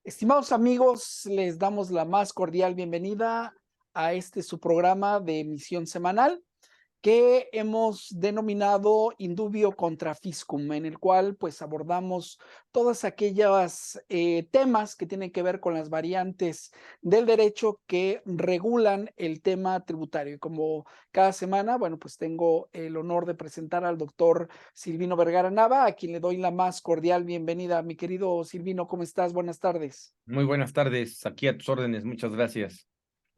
Estimados amigos, les damos la más cordial bienvenida a su programa de emisión semanal que hemos denominado Indubio contra Fiscum, en el cual pues abordamos todas aquellas temas que tienen que ver con las variantes del derecho que regulan el tema tributario. Y como cada semana, bueno, pues tengo el honor de presentar al doctor Silvino Vergara Nava, a quien le doy la más cordial bienvenida. Mi querido Silvino, ¿cómo estás? Buenas tardes. Muy buenas tardes, aquí a tus órdenes, muchas gracias.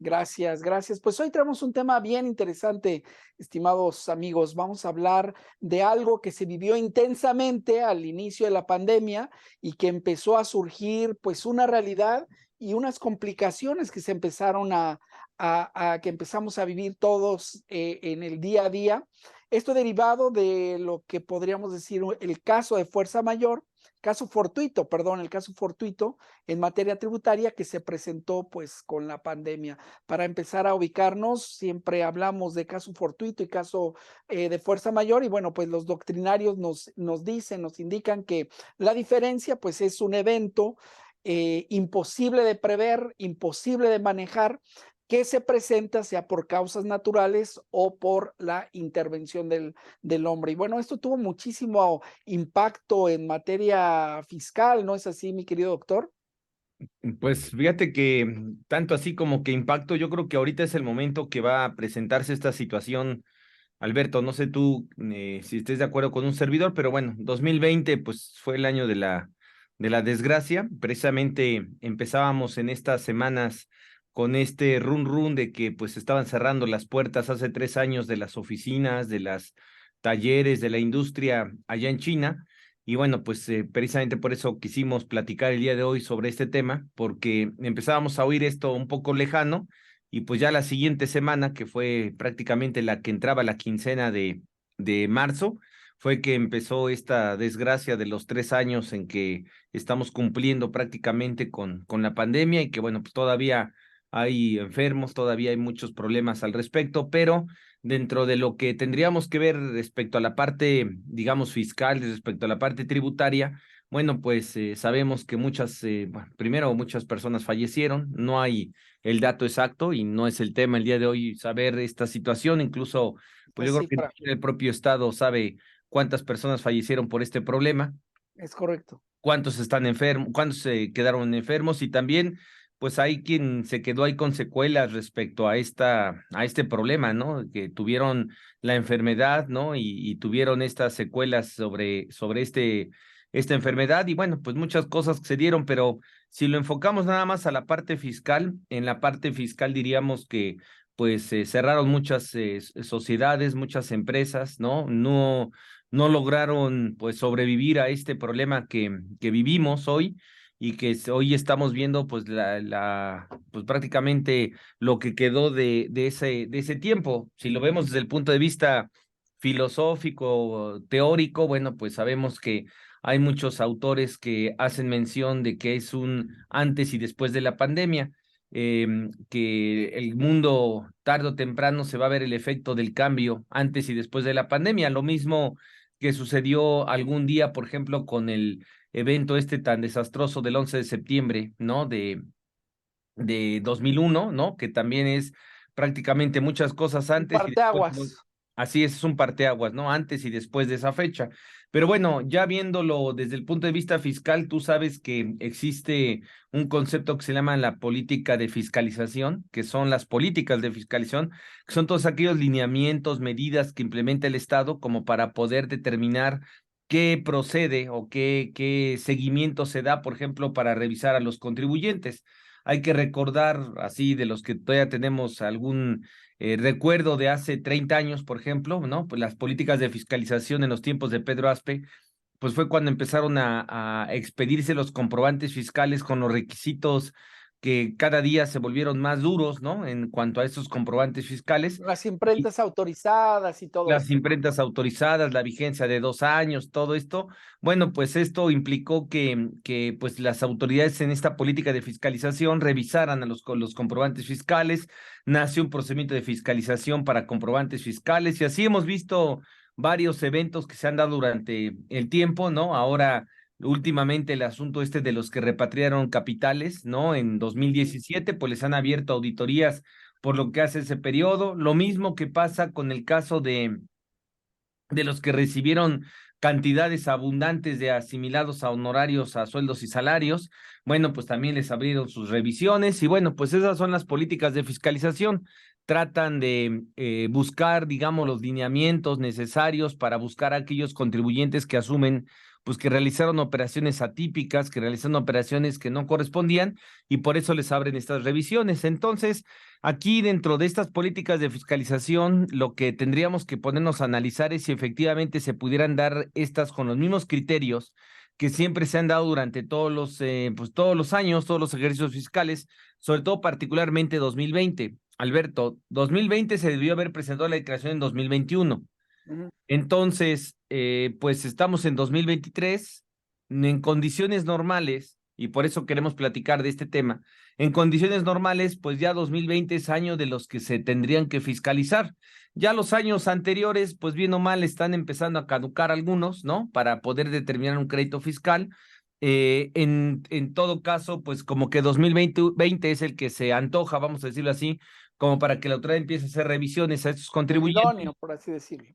Gracias, gracias. Pues hoy tenemos un tema bien interesante, estimados amigos. Vamos a hablar de algo que se vivió intensamente al inicio de la pandemia y que empezó a surgir pues una realidad y unas complicaciones que se empezaron que empezamos a vivir todos en el día a día. Esto derivado de lo que podríamos decir el caso de fuerza mayor, el caso fortuito en materia tributaria que se presentó pues con la pandemia. Para empezar a ubicarnos, siempre hablamos de caso fortuito y caso de fuerza mayor, y bueno, pues los doctrinarios nos indican que la diferencia pues es un evento imposible de prever, imposible de manejar, que se presenta sea por causas naturales o por la intervención del hombre. Y bueno, esto tuvo muchísimo impacto en materia fiscal, ¿no es así, mi querido doctor? Pues fíjate que tanto así como que impacto, yo creo que ahorita es el momento que va a presentarse esta situación. Alberto, no sé tú si estés de acuerdo con un servidor, pero bueno, 2020 pues fue el año de la desgracia. Precisamente empezábamos en estas semanas con este run de que pues estaban cerrando las puertas hace 3 años de las oficinas, de las talleres, de la industria allá en China. Y bueno, pues precisamente por eso quisimos platicar el día de hoy sobre este tema, porque empezábamos a oír esto un poco lejano y pues ya la siguiente semana, que fue prácticamente la que entraba la quincena de marzo, fue que empezó esta desgracia de los 3 años en que estamos cumpliendo prácticamente con la pandemia y que bueno, pues todavía hay enfermos, todavía hay muchos problemas al respecto, pero dentro de lo que tendríamos que ver respecto a la parte, digamos, fiscal, respecto a la parte tributaria, bueno, pues sabemos que primero muchas personas fallecieron, no hay el dato exacto y no es el tema el día de hoy saber esta situación, incluso, pues La yo creo que cifra, el propio Estado sabe cuántas personas fallecieron por este problema, es correcto. cuántos están enfermos, cuántos se quedaron enfermos y también pues hay quien se quedó ahí con secuelas respecto a este problema, ¿no? Que tuvieron la enfermedad, ¿no? Y tuvieron estas secuelas sobre esta enfermedad y bueno, pues muchas cosas que se dieron, pero si lo enfocamos nada más a la parte fiscal, en la parte fiscal diríamos que pues cerraron muchas sociedades, muchas empresas, ¿no? No lograron pues sobrevivir a este problema que vivimos hoy y que hoy estamos viendo pues pues prácticamente lo que quedó de ese tiempo. Si lo vemos desde el punto de vista filosófico, teórico, bueno, pues sabemos que hay muchos autores que hacen mención de que es un antes y después de la pandemia, que el mundo tarde o temprano se va a ver el efecto del cambio antes y después de la pandemia. Lo mismo que sucedió algún día, por ejemplo, con el evento este tan desastroso del 11 de septiembre, ¿no? De 2001, ¿no? Que también es prácticamente muchas cosas Un antes y después, parteaguas. así es un parteaguas, ¿no? Antes y después de esa fecha. Pero bueno, ya viéndolo desde el punto de vista fiscal, tú sabes que existe un concepto que se llama la política de fiscalización, que son las políticas de fiscalización, que son todos aquellos lineamientos, medidas que implementa el Estado como para poder determinar qué procede o qué seguimiento se da, por ejemplo, para revisar a los contribuyentes. Hay que recordar, así, de los que todavía tenemos algún recuerdo de hace 30 años, por ejemplo, ¿no? Pues las políticas de fiscalización en los tiempos de Pedro Aspe, pues fue cuando empezaron a expedirse los comprobantes fiscales con los requisitos que cada día se volvieron más duros, ¿no? En cuanto a esos comprobantes fiscales. Las imprentas autorizadas y todo Las esto. imprentas autorizadas, la vigencia de 2 años, todo esto, bueno, pues esto implicó que pues las autoridades en esta política de fiscalización revisaran los comprobantes fiscales, nació un procedimiento de fiscalización para comprobantes fiscales y así hemos visto varios eventos que se han dado durante el tiempo, ¿no? Ahora últimamente el asunto este de los que repatriaron capitales, ¿no? En 2017, pues les han abierto auditorías por lo que hace ese periodo. Lo mismo que pasa con el caso de los que recibieron cantidades abundantes de asimilados a honorarios, a sueldos y salarios. Bueno, pues también les abrieron sus revisiones y bueno, pues esas son las políticas de fiscalización. Tratan de buscar, digamos, los lineamientos necesarios para buscar a aquellos contribuyentes que asumen, pues que realizaron operaciones atípicas, que realizaron operaciones que no correspondían y por eso les abren estas revisiones. Entonces, aquí dentro de estas políticas de fiscalización, lo que tendríamos que ponernos a analizar es si efectivamente se pudieran dar estas con los mismos criterios que siempre se han dado durante pues todos los años, todos los ejercicios fiscales, sobre todo particularmente 2020. Alberto, 2020 se debió haber presentado la declaración en 2021. Entonces, pues estamos en 2023, en condiciones normales, y por eso queremos platicar de este tema. En condiciones normales, pues ya 2020 es año de los que se tendrían que fiscalizar. Ya los años anteriores, pues bien o mal, están empezando a caducar algunos, ¿no? Para poder determinar un crédito fiscal. En todo caso, pues como que 2020 es el que se antoja, vamos a decirlo así, como para que la autoridad empiece a hacer revisiones a estos El contribuyentes. idóneo, por así decirlo.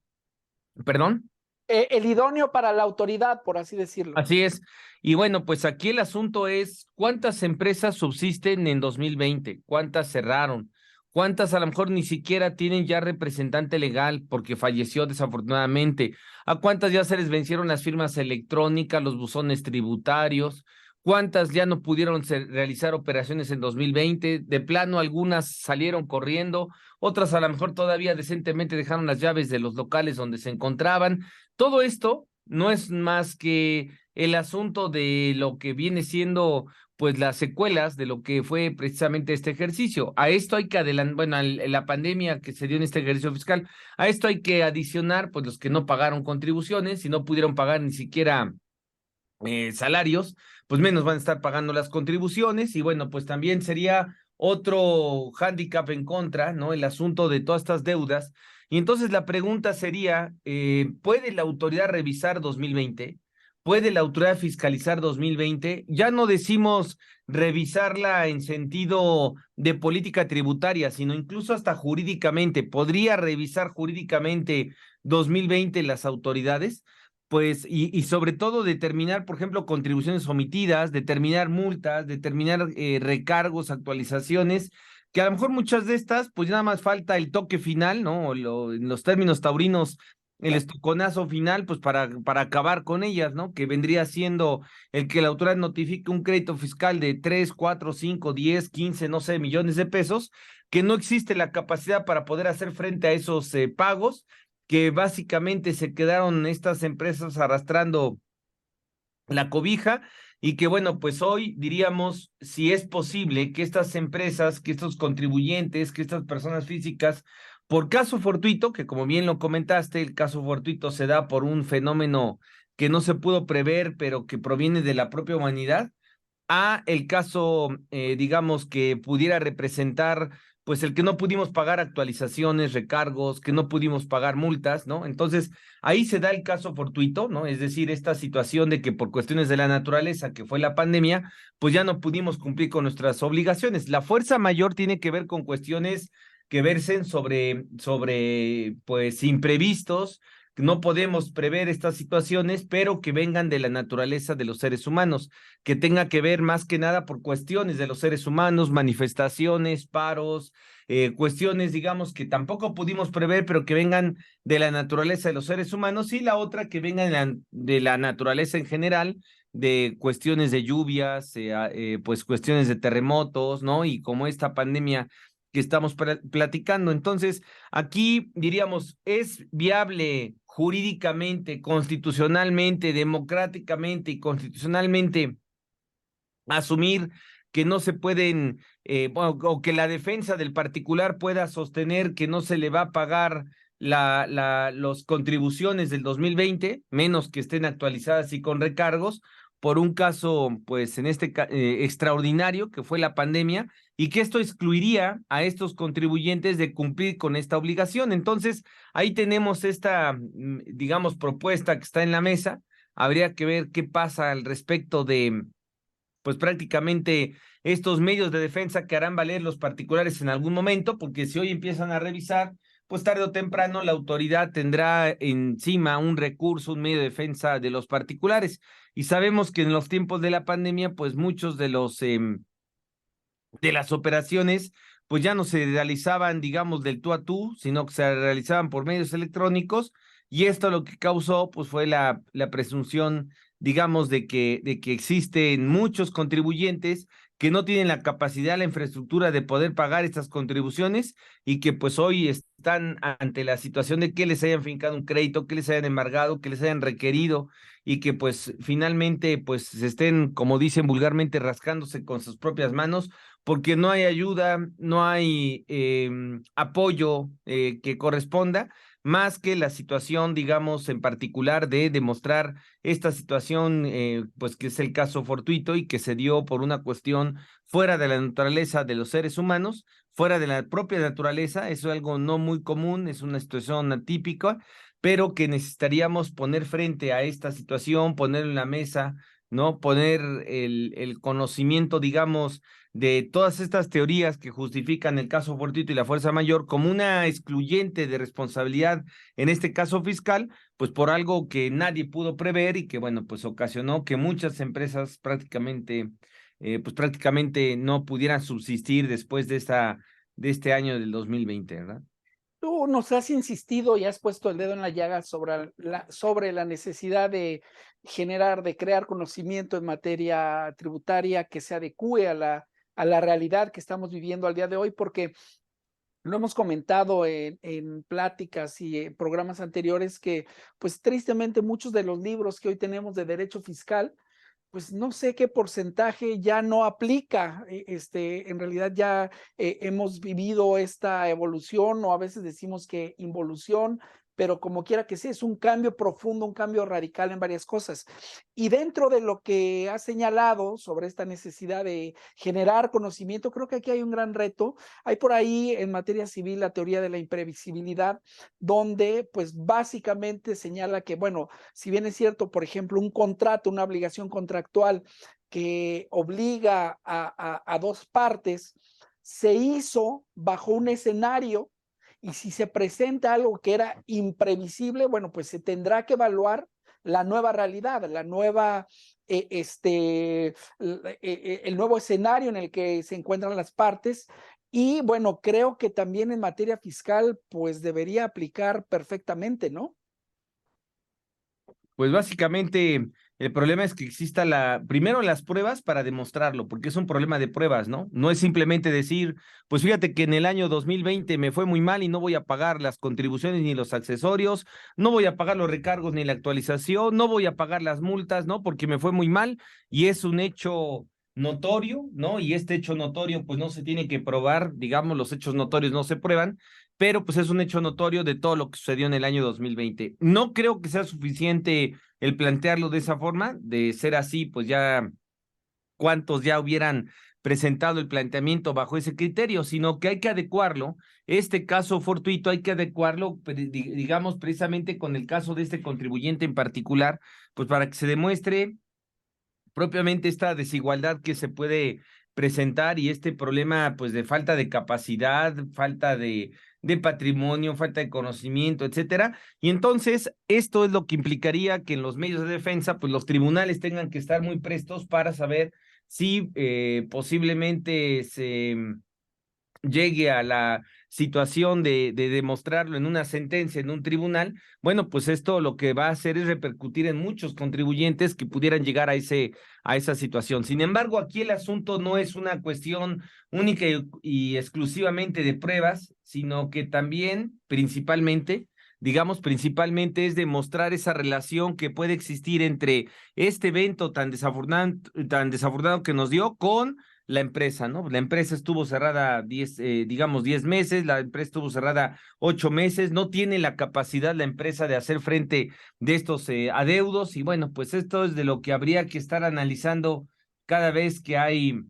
¿Perdón? El idóneo para la autoridad, por así decirlo. Así es. Y bueno, pues aquí el asunto es cuántas empresas subsisten en 2020, cuántas cerraron, cuántas a lo mejor ni siquiera tienen ya representante legal porque falleció desafortunadamente, a cuántas ya se les vencieron las firmas electrónicas, los buzones tributarios, cuántas ya no pudieron realizar operaciones en 2020, de plano algunas salieron corriendo, otras a lo mejor todavía decentemente dejaron las llaves de los locales donde se encontraban. Todo esto no es más que el asunto de lo que viene siendo pues las secuelas de lo que fue precisamente este ejercicio. A esto hay que adelantar, bueno, la pandemia que se dio en este ejercicio fiscal, a esto hay que adicionar pues los que no pagaron contribuciones y no pudieron pagar ni siquiera salarios, pues menos van a estar pagando las contribuciones y bueno, pues también sería otro hándicap en contra, ¿no? El asunto de todas estas deudas. Y entonces la pregunta sería, ¿puede la autoridad revisar 2020? ¿Puede la autoridad fiscalizar 2020? Ya no decimos revisarla en sentido de política tributaria, sino incluso hasta jurídicamente. ¿Podría revisar jurídicamente 2020 las autoridades? Pues, y sobre todo determinar, por ejemplo, contribuciones omitidas, determinar multas, determinar recargos, actualizaciones, que a lo mejor muchas de estas, pues ya nada más falta el toque final, ¿no? En los términos taurinos, el estoconazo final, pues para acabar con ellas, ¿no? Que vendría siendo el que la autoridad notifique un crédito fiscal de 3, 4, 5, 10, 15, no sé, millones de pesos, que no existe la capacidad para poder hacer frente a esos pagos, que básicamente se quedaron estas empresas arrastrando la cobija y que bueno, pues hoy diríamos si es posible que estas empresas, que estos contribuyentes, que estas personas físicas, por caso fortuito, que como bien lo comentaste, el caso fortuito se da por un fenómeno que no se pudo prever, pero que proviene de la propia humanidad, a el caso, digamos, que pudiera representar, pues el que no pudimos pagar actualizaciones, recargos, que no pudimos pagar multas, ¿no? Entonces, ahí se da el caso fortuito, ¿no? Es decir, esta situación de que por cuestiones de la naturaleza, que fue la pandemia, pues ya no pudimos cumplir con nuestras obligaciones. La fuerza mayor tiene que ver con cuestiones que versen sobre, pues, imprevistos. No podemos prever estas situaciones, pero que vengan de la naturaleza de los seres humanos, que tenga que ver más que nada por cuestiones de los seres humanos, manifestaciones, paros, cuestiones, digamos, que tampoco pudimos prever, pero que vengan de la naturaleza de los seres humanos, y la otra que vengan de la naturaleza en general, de cuestiones de lluvias, pues cuestiones de terremotos, ¿no? Y como esta pandemia que estamos platicando. Entonces, aquí diríamos, ¿es viable jurídicamente, constitucionalmente, democráticamente y constitucionalmente asumir que no se pueden, o que la defensa del particular pueda sostener que no se le va a pagar los contribuciones del 2020, menos que estén actualizadas y con recargos, por un caso, pues en este extraordinario que fue la pandemia, y que esto excluiría a estos contribuyentes de cumplir con esta obligación? Entonces, ahí tenemos esta, digamos, propuesta que está en la mesa, habría que ver qué pasa al respecto de, pues prácticamente estos medios de defensa que harán valer los particulares en algún momento, porque si hoy empiezan a revisar, pues tarde o temprano la autoridad tendrá encima un recurso, un medio de defensa de los particulares. Y sabemos que en los tiempos de la pandemia, pues muchos de los de las operaciones, pues ya no se realizaban, digamos, del tú a tú, sino que se realizaban por medios electrónicos, y esto lo que causó, pues fue la presunción, digamos, de que existen muchos contribuyentes que no tienen la capacidad, la infraestructura de poder pagar estas contribuciones y que pues hoy están ante la situación de que les hayan fincado un crédito, que les hayan embargado, que les hayan requerido y que pues finalmente pues se estén, como dicen vulgarmente, rascándose con sus propias manos porque no hay ayuda, no hay apoyo que corresponda, más que la situación, digamos, en particular de demostrar esta situación, pues que es el caso fortuito y que se dio por una cuestión fuera de la naturaleza de los seres humanos, fuera de la propia naturaleza, eso es algo no muy común, es una situación atípica, pero que necesitaríamos poner frente a esta situación, poner en la mesa, ¿no? Poner el conocimiento, digamos, de todas estas teorías que justifican el caso fortuito y la fuerza mayor como una excluyente de responsabilidad, en este caso fiscal, pues por algo que nadie pudo prever y que, bueno, pues ocasionó que muchas empresas pues prácticamente no pudieran subsistir después de este año del 2020, ¿verdad? Tú nos has insistido y has puesto el dedo en la llaga sobre la necesidad de generar, de crear conocimiento en materia tributaria que se adecue a la realidad que estamos viviendo al día de hoy, porque lo hemos comentado en pláticas y en programas anteriores que, pues tristemente, muchos de los libros que hoy tenemos de derecho fiscal, pues no sé qué porcentaje ya no aplica. En realidad ya hemos vivido esta evolución o a veces decimos que involución, pero como quiera que sea, es un cambio profundo, un cambio radical en varias cosas. Y dentro de lo que ha señalado sobre esta necesidad de generar conocimiento, creo que aquí hay un gran reto. Hay por ahí en materia civil la teoría de la imprevisibilidad, donde pues básicamente señala que, bueno, si bien es cierto, por ejemplo, un contrato, una obligación contractual que obliga a dos partes, se hizo bajo un escenario y si se presenta algo que era imprevisible, bueno, pues se tendrá que evaluar la nueva realidad, la nueva, el nuevo escenario en el que se encuentran las partes. Y bueno, creo que también en materia fiscal, pues debería aplicar perfectamente, ¿no? Pues básicamente el problema es que exista primero las pruebas para demostrarlo, porque es un problema de pruebas, ¿no? No es simplemente decir, pues fíjate que en el año 2020 me fue muy mal y no voy a pagar las contribuciones ni los accesorios, no voy a pagar los recargos ni la actualización, no voy a pagar las multas, ¿no? Porque me fue muy mal y es un hecho notorio, ¿no? Y este hecho notorio pues no se tiene que probar, digamos, los hechos notorios no se prueban, pero pues es un hecho notorio de todo lo que sucedió en el año 2020. No creo que sea suficiente el plantearlo de esa forma, de ser así, pues ya cuántos ya hubieran presentado el planteamiento bajo ese criterio, sino que hay que adecuarlo, este caso fortuito hay que adecuarlo, digamos, precisamente con el caso de este contribuyente en particular, pues para que se demuestre propiamente esta desigualdad que se puede presentar y este problema pues de falta de capacidad, falta de patrimonio, falta de conocimiento, etcétera. Y entonces esto es lo que implicaría que en los medios de defensa pues los tribunales tengan que estar muy prestos para saber si posiblemente se llegue a la situación de demostrarlo en una sentencia, en un tribunal, bueno, pues esto lo que va a hacer es repercutir en muchos contribuyentes que pudieran llegar a esa situación. Sin embargo, aquí el asunto no es una cuestión única y exclusivamente de pruebas, sino que también, principalmente, digamos, principalmente es demostrar esa relación que puede existir entre este evento tan desafortunado que nos dio con la empresa, ¿no? La empresa estuvo cerrada 10 meses, la empresa estuvo cerrada 8 meses, no tiene la capacidad la empresa de hacer frente de estos adeudos y bueno, pues esto es de lo que habría que estar analizando cada vez que hay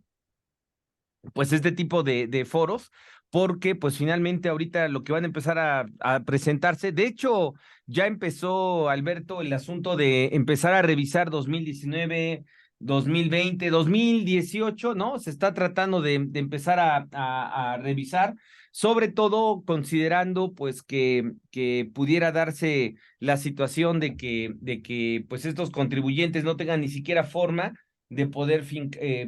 pues este tipo de foros, porque pues finalmente ahorita lo que van a empezar a presentarse, de hecho ya empezó, Alberto, el asunto de empezar a revisar 2019, 2020, 2018, ¿no? Se está tratando de empezar a revisar, sobre todo considerando pues que pudiera darse la situación de que pues estos contribuyentes no tengan ni siquiera forma de poder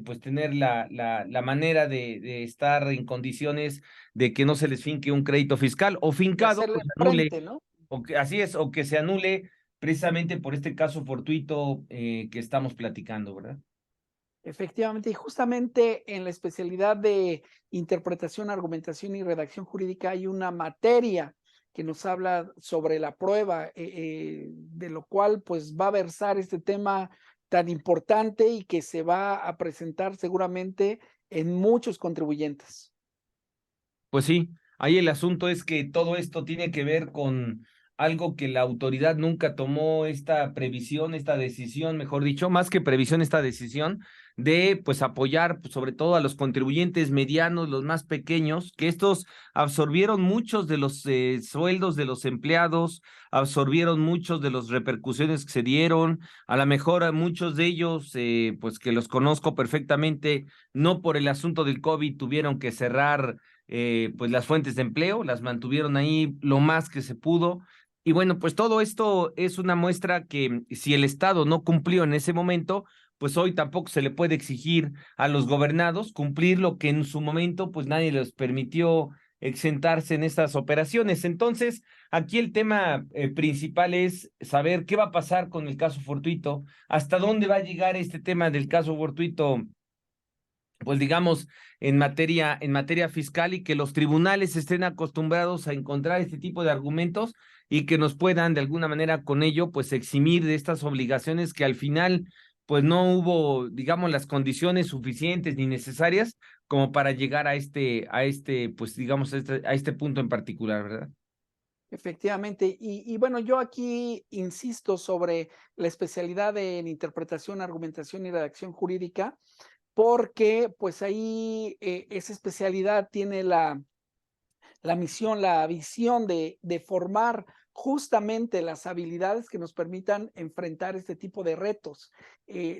pues tener la manera de estar en condiciones de que no se les finque un crédito fiscal o De fincado, hacerle pues anule, frente, ¿no? o que así es, o que se anule precisamente por este caso fortuito que estamos platicando, ¿verdad? Efectivamente, y justamente en la especialidad de interpretación, argumentación y redacción jurídica hay una materia que nos habla sobre la prueba, de lo cual pues va a versar este tema tan importante y que se va a presentar seguramente en muchos contribuyentes. Pues sí, ahí el asunto es que todo esto tiene que ver con algo que la autoridad nunca tomó esta previsión, esta decisión, mejor dicho, más que previsión, esta decisión de pues apoyar pues, sobre todo a los contribuyentes medianos, los más pequeños, que estos absorbieron muchos de los sueldos de los empleados, absorbieron muchos de las repercusiones que se dieron, a lo mejor a muchos de ellos, pues que los conozco perfectamente, no por el asunto del COVID tuvieron que cerrar pues las fuentes de empleo, las mantuvieron ahí lo más que se pudo. Y bueno, pues todo esto es una muestra que si el Estado no cumplió en ese momento, pues hoy tampoco se le puede exigir a los gobernados cumplir lo que en su momento pues nadie les permitió exentarse en estas operaciones. Entonces, aquí el tema principal es saber qué va a pasar con el caso fortuito, hasta dónde va a llegar este tema del caso fortuito pues digamos, en materia fiscal y que los tribunales estén acostumbrados a encontrar este tipo de argumentos y que nos puedan de alguna manera con ello pues eximir de estas obligaciones que al final pues no hubo, digamos, las condiciones suficientes ni necesarias como para llegar pues digamos, a este punto en particular, ¿verdad? Efectivamente. Y bueno, yo aquí insisto sobre la especialidad en interpretación, argumentación y redacción jurídica, porque pues ahí esa especialidad tiene la misión, la visión de formar justamente las habilidades que nos permitan enfrentar este tipo de retos.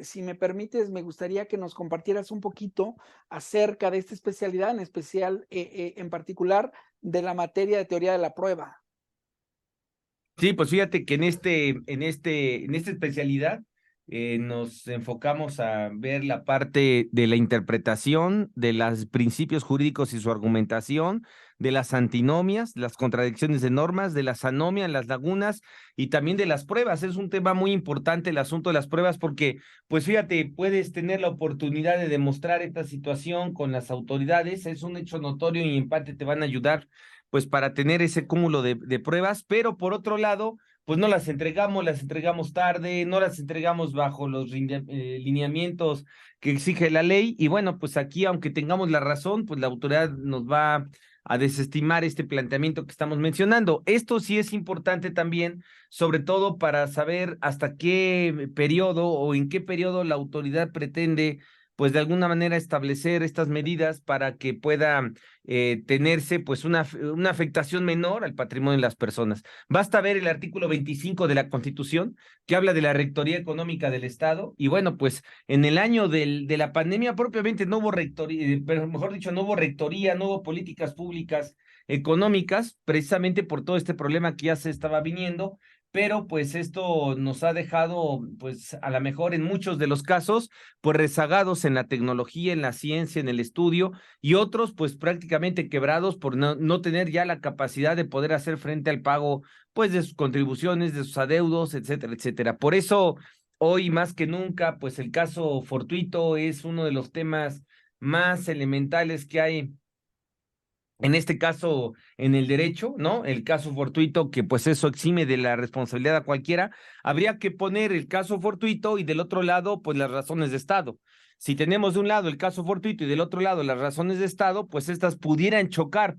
Si me permites, me gustaría que nos compartieras un poquito acerca de esta especialidad, en especial, en particular, de la materia de teoría de la prueba. Sí, pues fíjate que en esta especialidad nos enfocamos a ver la parte de la interpretación de los principios jurídicos y su argumentación, de las antinomias, las contradicciones de normas, de las anomias, las lagunas y también de las pruebas. Es un tema muy importante el asunto de las pruebas porque, pues fíjate, puedes tener la oportunidad de demostrar esta situación con las autoridades, es un hecho notorio y en parte te van a ayudar pues para tener ese cúmulo de pruebas, pero por otro lado, pues no las entregamos tarde, no las entregamos bajo los lineamientos que exige la ley, y bueno, pues aquí, aunque tengamos la razón, pues la autoridad nos va a desestimar este planteamiento que estamos mencionando. Esto sí es importante también, sobre todo para saber hasta qué periodo o en qué periodo la autoridad pretende pues de alguna manera establecer estas medidas para que pueda tenerse pues una afectación menor al patrimonio de las personas. Basta ver el artículo 25 de la Constitución que habla de la Rectoría Económica del Estado y bueno, pues en el año de la pandemia propiamente no hubo rectoría, pero mejor dicho, no hubo rectoría, no hubo políticas públicas económicas, precisamente por todo este problema que ya se estaba viniendo, pero pues esto nos ha dejado, pues a lo mejor en muchos de los casos, pues rezagados en la tecnología, en la ciencia, en el estudio, y otros pues prácticamente quebrados por no tener ya la capacidad de poder hacer frente al pago pues de sus contribuciones, de sus adeudos, etcétera, etcétera. Por eso hoy más que nunca pues el caso fortuito es uno de los temas más elementales que hay en este caso, en el derecho, ¿no? El caso fortuito, que pues eso exime de la responsabilidad a cualquiera, habría que poner el caso fortuito y del otro lado, pues las razones de Estado. Si tenemos de un lado el caso fortuito y del otro lado las razones de Estado, pues estas pudieran chocar,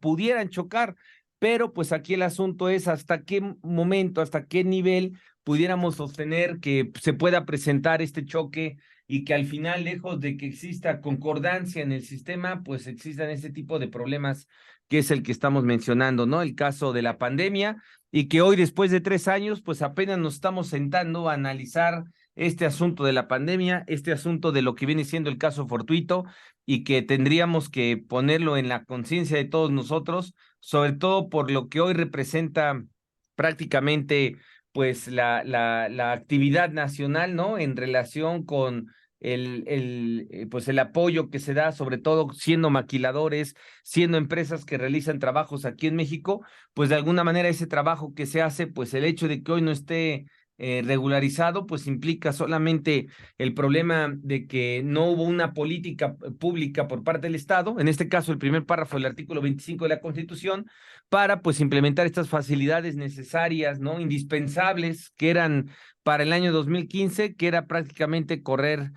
pero pues aquí el asunto es hasta qué momento, hasta qué nivel pudiéramos sostener que se pueda presentar este choque y que al final, lejos de que exista concordancia en el sistema, pues existan este tipo de problemas que es el que estamos mencionando, ¿no? El caso de la pandemia y que hoy, después de 3 años, pues apenas nos estamos sentando a analizar este asunto de la pandemia, este asunto de lo que viene siendo el caso fortuito y que tendríamos que ponerlo en la conciencia de todos nosotros, sobre todo por lo que hoy representa prácticamente pues la actividad nacional, ¿no? En relación con pues el apoyo que se da, sobre todo siendo maquiladores, siendo empresas que realizan trabajos aquí en México, pues de alguna manera ese trabajo que se hace, pues el hecho de que hoy no esté regularizado, pues implica solamente el problema de que no hubo una política pública por parte del Estado, en este caso el primer párrafo del artículo 25 de la Constitución, para pues implementar estas facilidades necesarias, ¿no? Indispensables que eran para el año 2015, que era prácticamente correr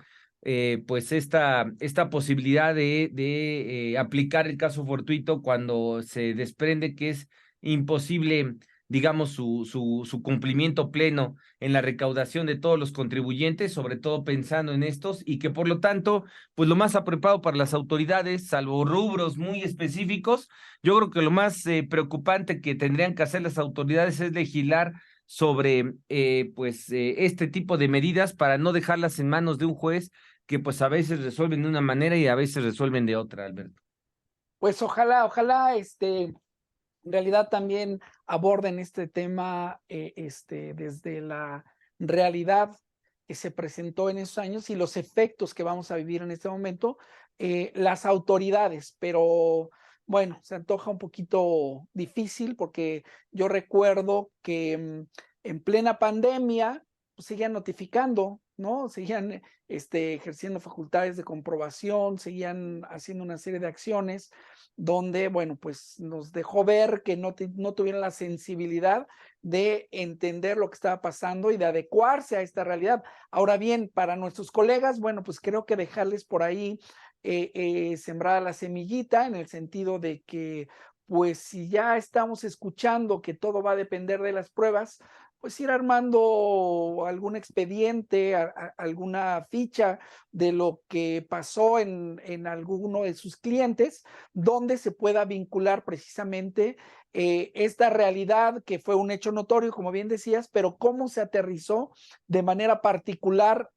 pues esta posibilidad de aplicar el caso fortuito cuando se desprende que es imposible, digamos, su cumplimiento pleno en la recaudación de todos los contribuyentes, sobre todo pensando en estos, y que por lo tanto, pues lo más apropiado para las autoridades, salvo rubros muy específicos, yo creo que lo más preocupante que tendrían que hacer las autoridades es legislar sobre este tipo de medidas para no dejarlas en manos de un juez que pues a veces resuelven de una manera y a veces resuelven de otra, Alberto. Pues ojalá, en realidad también aborden este tema, desde la realidad que se presentó en esos años y los efectos que vamos a vivir en este momento, las autoridades, pero bueno, se antoja un poquito difícil porque yo recuerdo que en plena pandemia pues, seguían notificando, ¿no? Seguían ejerciendo facultades de comprobación, seguían haciendo una serie de acciones donde, bueno, pues nos dejó ver que no tuvieron la sensibilidad de entender lo que estaba pasando y de adecuarse a esta realidad. Ahora bien, para nuestros colegas, bueno, pues creo que dejarles por ahí sembrada la semillita en el sentido de que, pues si ya estamos escuchando que todo va a depender de las pruebas, pues ir armando algún expediente, alguna ficha de lo que pasó en alguno de sus clientes, donde se pueda vincular precisamente esta realidad que fue un hecho notorio, como bien decías, pero cómo se aterrizó de manera particular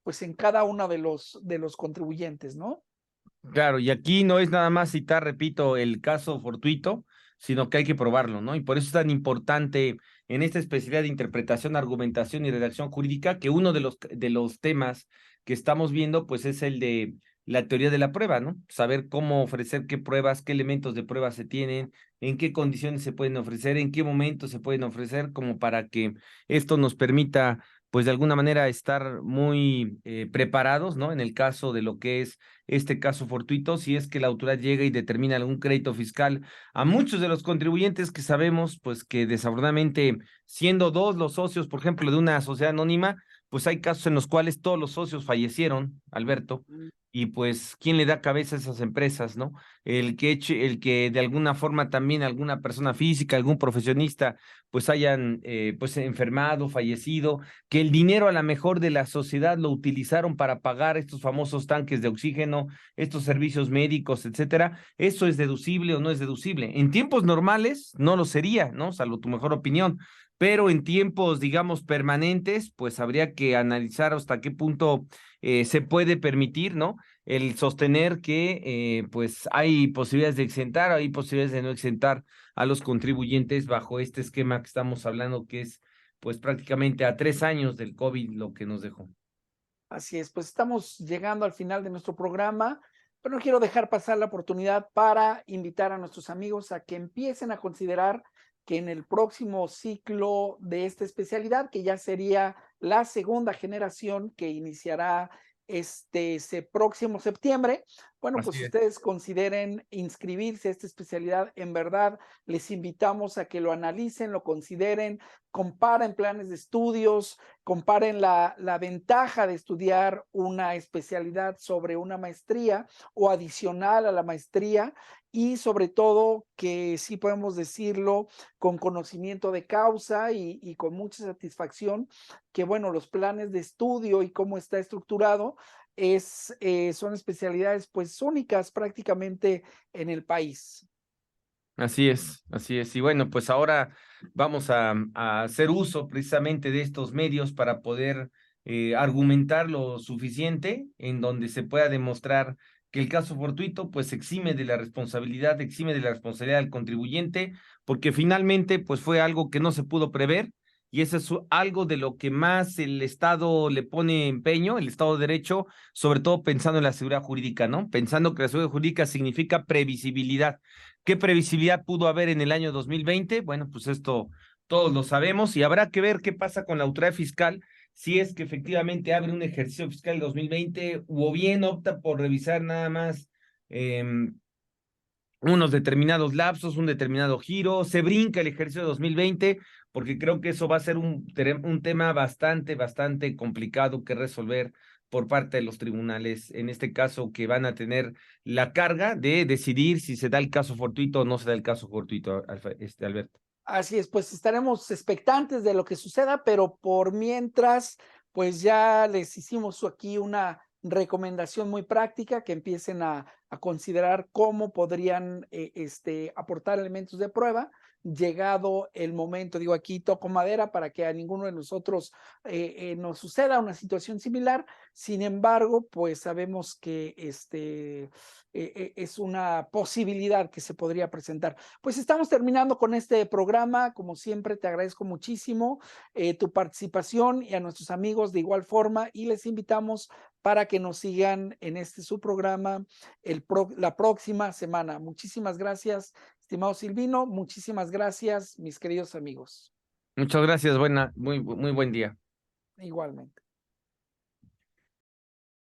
pues en cada uno de los contribuyentes, ¿no? Claro, y aquí no es nada más citar, repito, el caso fortuito, sino que hay que probarlo, ¿no? Y por eso es tan importante en esta especialidad de interpretación, argumentación y redacción jurídica, que uno de los temas que estamos viendo, pues es el de la teoría de la prueba, ¿no? Saber cómo ofrecer qué pruebas, qué elementos de prueba se tienen, en qué condiciones se pueden ofrecer, en qué momentos se pueden ofrecer, como para que esto nos permita, pues de alguna manera, estar muy preparados, ¿no? En el caso de lo que es este caso fortuito, si es que la autoridad llega y determina algún crédito fiscal a muchos de los contribuyentes que sabemos, pues que desafortunadamente, siendo dos los socios, por ejemplo, de una sociedad anónima, pues hay casos en los cuales todos los socios fallecieron, Alberto, y pues, ¿quién le da cabeza a esas empresas, no? El que de alguna forma también alguna persona física, algún profesionista, pues hayan pues enfermado, fallecido, que el dinero a la mejor de la sociedad lo utilizaron para pagar estos famosos tanques de oxígeno, estos servicios médicos, etcétera. ¿Eso es deducible o no es deducible? En tiempos normales no lo sería, ¿no? Salvo tu mejor opinión. Pero en tiempos, digamos, permanentes, pues habría que analizar hasta qué punto se puede permitir, ¿no? El sostener que pues hay posibilidades de exentar, hay posibilidades de no exentar a los contribuyentes bajo este esquema que estamos hablando, que es pues prácticamente a 3 años del COVID lo que nos dejó. Así es, pues estamos llegando al final de nuestro programa, pero no quiero dejar pasar la oportunidad para invitar a nuestros amigos a que empiecen a considerar que en el próximo ciclo de esta especialidad, que ya sería la segunda generación que iniciará ese próximo septiembre, Bueno, pues Así es. ustedes consideren inscribirse a esta especialidad. En verdad, les invitamos a que lo analicen, lo consideren, comparen planes de estudios, comparen la ventaja de estudiar una especialidad sobre una maestría o adicional a la maestría y sobre todo que sí podemos decirlo con conocimiento de causa y con mucha satisfacción que, bueno, los planes de estudio y cómo está estructurado son especialidades pues únicas prácticamente en el país. Así es, así es. Y bueno, pues ahora vamos a hacer uso precisamente de estos medios para poder argumentar lo suficiente en donde se pueda demostrar que el caso fortuito pues exime de la responsabilidad del contribuyente, porque finalmente pues fue algo que no se pudo prever y eso es algo de lo que más el Estado le pone empeño, el Estado de Derecho, sobre todo pensando en la seguridad jurídica, ¿no? Pensando que la seguridad jurídica significa previsibilidad. ¿Qué previsibilidad pudo haber en el año 2020? Bueno, pues esto todos lo sabemos y habrá que ver qué pasa con la autoridad fiscal, si es que efectivamente abre un ejercicio fiscal en 2020 o bien opta por revisar nada más eh, unos determinados lapsos, un determinado giro, se brinca el ejercicio de 2020, porque creo que eso va a ser un tema bastante complicado que resolver por parte de los tribunales, en este caso que van a tener la carga de decidir si se da el caso fortuito o no se da el caso fortuito, Alberto. Así es, pues estaremos expectantes de lo que suceda, pero por mientras, pues ya les hicimos aquí una recomendación muy práctica que empiecen a considerar cómo podrían aportar elementos de prueba. Llegado el momento, digo aquí toco madera para que a ninguno de nosotros nos suceda una situación similar. Sin embargo, pues sabemos que es una posibilidad que se podría presentar. Pues estamos terminando con este programa. Como siempre, te agradezco muchísimo tu participación y a nuestros amigos de igual forma y les invitamos para que nos sigan en su programa la próxima semana. Muchísimas gracias, estimado Silvino. Muchísimas gracias, mis queridos amigos. Muchas gracias, muy buen día. Igualmente.